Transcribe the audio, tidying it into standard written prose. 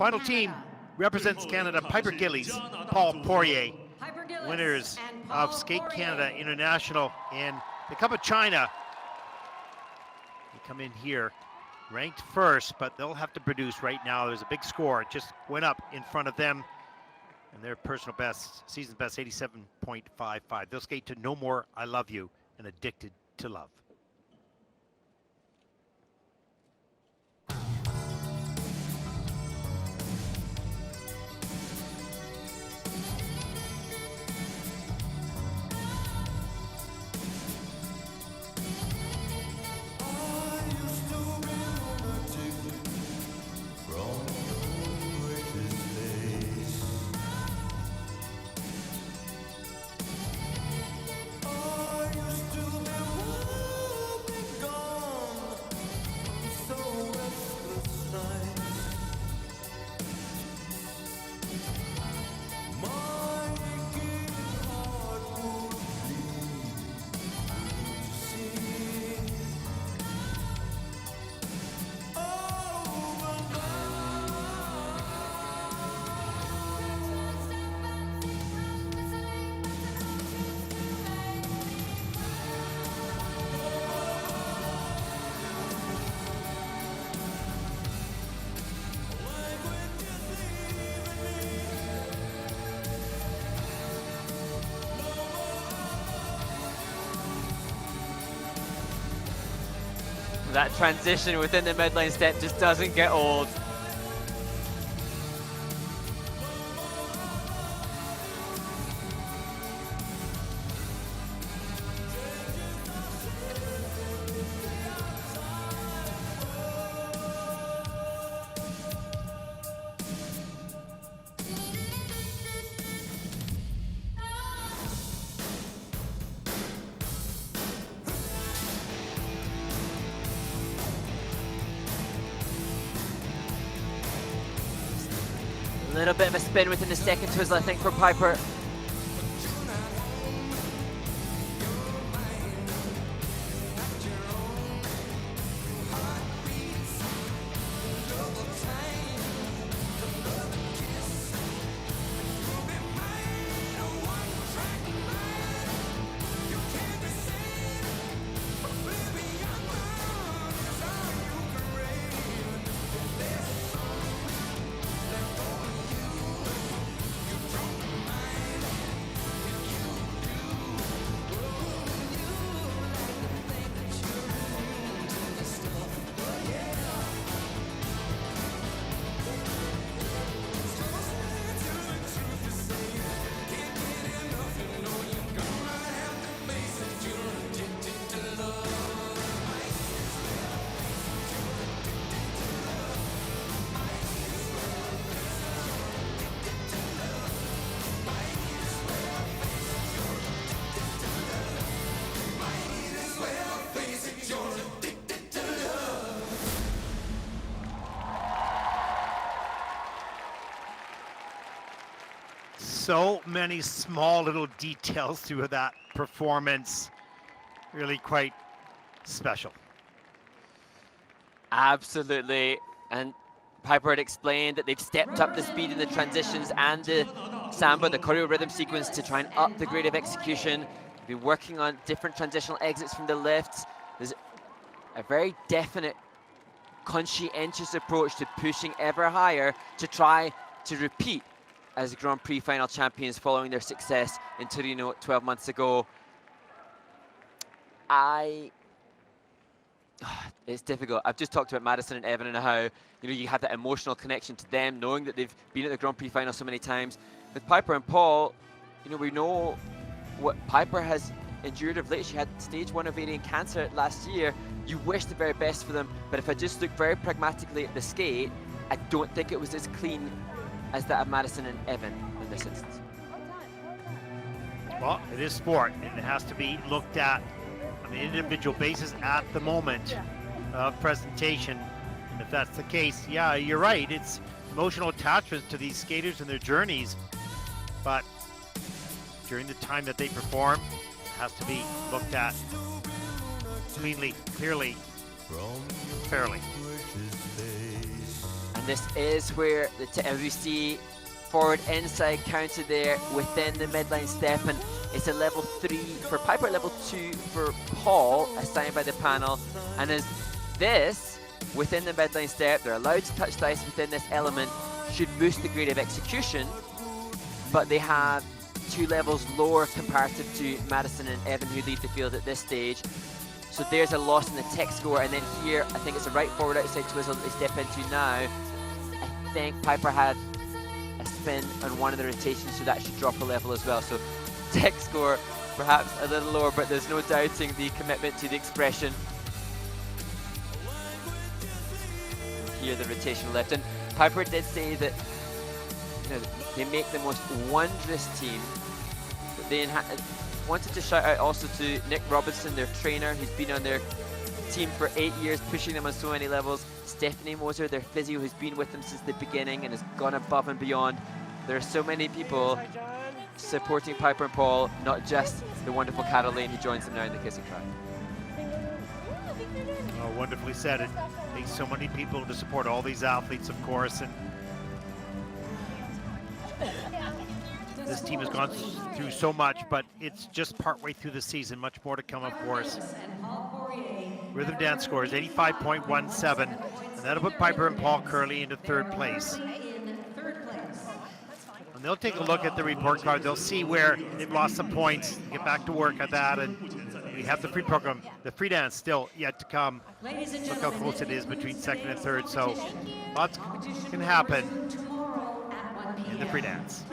Final team represents Canada, Piper Gilles, Paul Poirier, winners of Skate Canada International and the Cup of China. They come in here ranked first, but they'll have to produce right now. There's a big score. It just went up in front of them, and their personal best, season best, 87.55. They'll skate to No More I Love You and Addicted to Love. That transition within the midline step just doesn't get old. A little bit of a spin within the second twizzle, I think, for Piper. So many small little details through that performance. Really quite special. Absolutely. And Piper had explained that they've stepped up the speed in the transitions and the samba, the choreo rhythm sequence, to try and up the grade of execution. They've been working on different transitional exits from the lifts. There's a very definite, conscientious approach to pushing ever higher to try to repeat as Grand Prix final champions following their success in Torino 12 months ago. It's difficult. I've just talked about Madison and Evan and how you have that emotional connection to them, knowing that they've been at the Grand Prix final so many times. With Piper and Paul, we know what Piper has endured of late. She had stage 1 ovarian cancer last year. You wish the very best for them, but if I just look very pragmatically at the skate, I don't think it was as clean as that of Madison and Evan in this instance. Well, it is sport, and it has to be looked at on an individual basis at the moment of presentation. And if that's the case, yeah, you're right. It's emotional attachments to these skaters and their journeys. But during the time that they perform, it has to be looked at cleanly, clearly, fairly. And this is where as we see forward inside counter there within the midline step, and it's a level 3 for Piper, level 2 for Paul, assigned by the panel. And as this within the midline step, they're allowed to touch dice within this element, should boost the grade of execution, but they have 2 levels lower comparative to Madison and Evan, who lead the field at this stage. So there's a loss in the tech score, and then here I think it's a right forward outside twizzle that they step into now. I think Piper had a spin on one of the rotations, so that should drop a level as well. So tech score perhaps a little lower, but there's no doubting the commitment to the expression. Here the rotation left, and Piper did say that they make the most wondrous team. But they wanted to shout out also to Nick Robinson, their trainer, who's been on their team for 8 years, pushing them on so many levels. Stephanie Moser, their physio, who's been with them since the beginning and has gone above and beyond. There are so many people supporting Piper and Paul, not just the wonderful Caroline who joins them now in the kiss and cry. Oh, wonderfully said. It takes so many people to support all these athletes, of course, and this team has gone through so much, but it's just partway through the season. Much more to come, of course. Rhythm dance scores 85.17, and that'll put Piper and Paul Curley into 3rd place. And they'll take a look at the report card. They'll see where they've lost some points, get back to work at that, and we have the free program. The free dance still yet to come. Look how close it is between 2nd and 3rd, so lots can happen in the free dance.